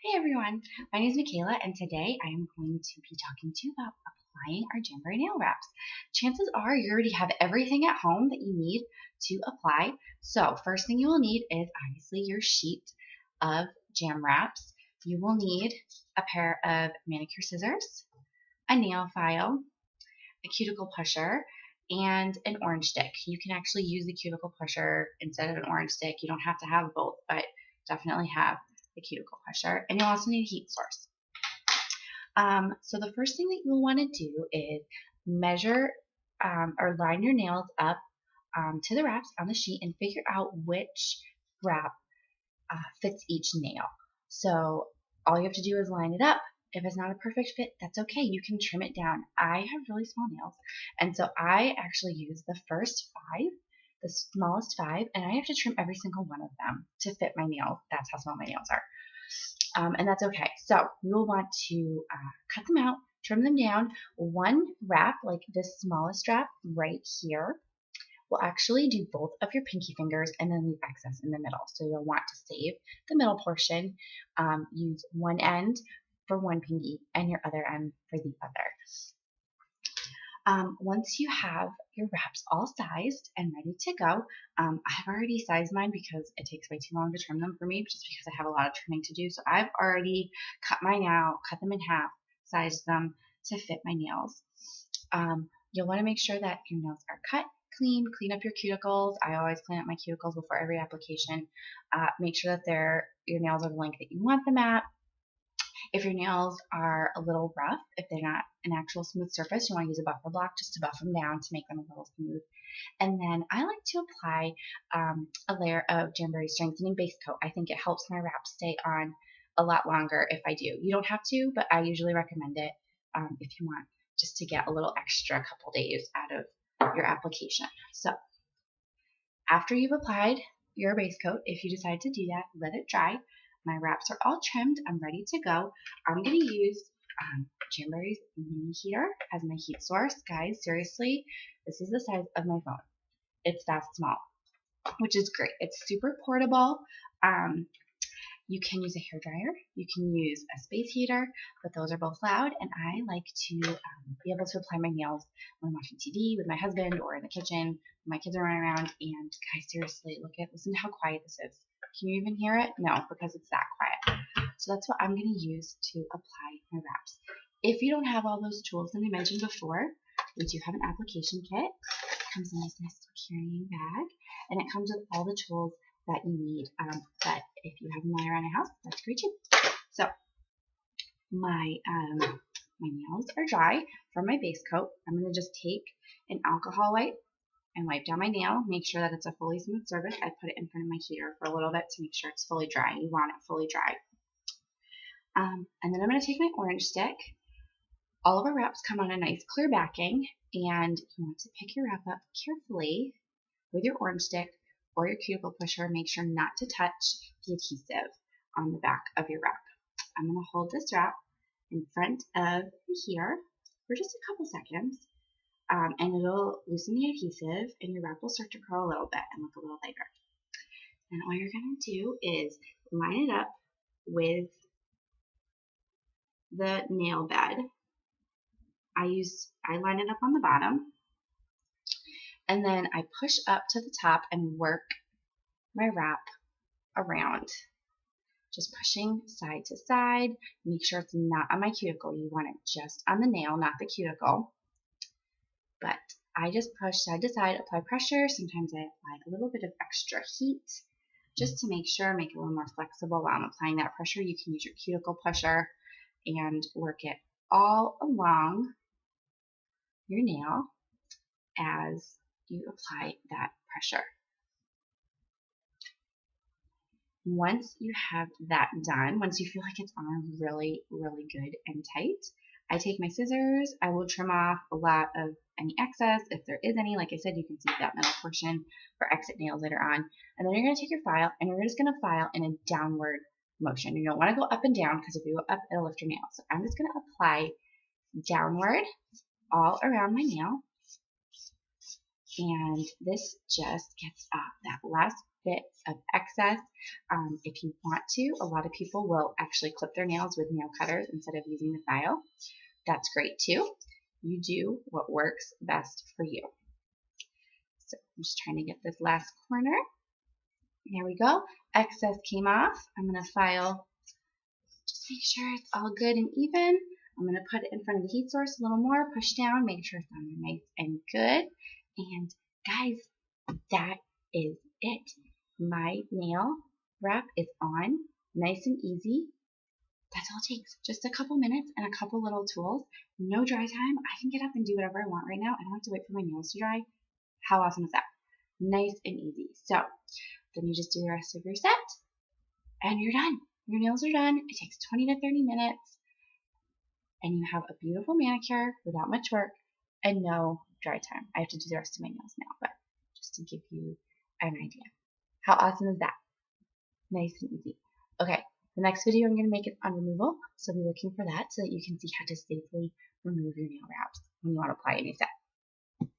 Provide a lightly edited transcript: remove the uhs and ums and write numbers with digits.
Hey everyone, my name is Michaela and today I am going to be talking to you about applying our Jamberry nail wraps. Chances are you already have everything at home that you need to apply. So first thing you will need is obviously your sheet of jam wraps. You will need a pair of manicure scissors, a nail file, a cuticle pusher, and an orange stick. You can actually use the cuticle pusher instead of an orange stick. You don't have to have both, but definitely have the cuticle pusher. And you'll also need a heat source. So the first thing that you'll want to do is measure or line your nails up to the wraps on the sheet and figure out which wrap fits each nail. So all you have to do is line it up. If it's not a perfect fit, that's okay. You can trim it down. I have really small nails, and so I actually use the first 5, the smallest 5, and I have to trim every single one of them to fit my nails. That's how small my nails are. And that's okay. So you will want to cut them out, trim them down. One wrap, like this smallest wrap right here, will actually do both of your pinky fingers and then leave excess in the middle. So you'll want to save the middle portion, use one end for one pinky and your other end for the other. Once you have your wraps all sized and ready to go, I've already sized mine because it takes way too long to trim them for me, just because I have a lot of trimming to do. So I've already cut mine out, cut them in half, sized them to fit my nails. You'll want to make sure that your nails are cut, clean up your cuticles. I always clean up my cuticles before every application. Make sure that your nails are the length that you want them at. If your nails are a little rough, if they're not an actual smooth surface, you want to use a buffer block just to buff them down to make them a little smooth. And then I like to apply a layer of Jamberry Strengthening Base Coat. I think it helps my wraps stay on a lot longer if I do. You don't have to, but I usually recommend it if you want, just to get a little extra couple days out of your application. So after you've applied your base coat, if you decide to do that, let it dry. My wraps are all trimmed. I'm ready to go. I'm going to use Jamberry's mini heater as my heat source. Guys, seriously, this is the size of my phone. It's that small, which is great. It's super portable. You can use a hairdryer. You can use a space heater, but those are both loud, and I like to be able to apply my nails when I'm watching TV with my husband or in the kitchen when my kids are running around. And guys, seriously, listen to how quiet this is. Can you even hear it? No, because it's that quiet. So that's what I'm going to use to apply my wraps. If you don't have all those tools that I mentioned before, we do have an application kit. It comes in this nice carrying bag, and it comes with all the tools that you need. But if you have them lying around your house, that's great too. So my nails are dry from my base coat. I'm going to just take an alcohol wipe and wipe down my nail. Make sure that it's a fully smooth surface. I put it in front of my heater for a little bit to make sure it's fully dry. You want it fully dry. And then I'm going to take my orange stick. All of our wraps come on a nice clear backing, and you want to pick your wrap up carefully with your orange stick or your cuticle pusher. Make sure not to touch the adhesive on the back of your wrap. I'm going to hold this wrap in front of here for just a couple seconds, and it'll loosen the adhesive, and your wrap will start to curl a little bit and look a little lighter. And all you're going to do is line it up with the nail bed. I line it up on the bottom, and then I push up to the top and work my wrap around, just pushing side to side. Make sure it's not on my cuticle. You want it just on the nail, not the cuticle. But I just push side to side, apply pressure. Sometimes I apply a little bit of extra heat just to make it a little more flexible while I'm applying that pressure. You can use your cuticle pusher and work it all along your nail as you apply that pressure. Once you have that done, once you feel like it's on really, really good and tight, I take my scissors. I will trim off a lot of any excess, if there is any. Like I said, you can save that middle portion for exit nails later on. And then you're going to take your file, and you're just going to file in a downward motion. You don't want to go up and down, because if you go up, it'll lift your nail. So I'm just going to apply downward all around my nail. And this just gets off that last bits of excess. If you want to, a lot of people will actually clip their nails with nail cutters instead of using the file. That's great too. You do what works best for you. So I'm just trying to get this last corner. There we go. Excess came off. I'm going to file, just make sure it's all good and even. I'm going to put it in front of the heat source a little more, push down, make sure it's on there nice and good. And guys, that is it. My nail wrap is on, nice and easy. That's all it takes. Just a couple minutes and a couple little tools. No dry time. I can get up and do whatever I want right now. I don't have to wait for my nails to dry. How awesome is that? Nice and easy. So then you just do the rest of your set and you're done. Your nails are done. It takes 20 to 30 minutes and you have a beautiful manicure without much work and no dry time. I have to do the rest of my nails now, but just to give you an idea. How awesome is that? Nice and easy. Okay, the next video I'm going to make it on removal, so be looking for that so that you can see how to safely remove your nail wraps when you want to apply a new set.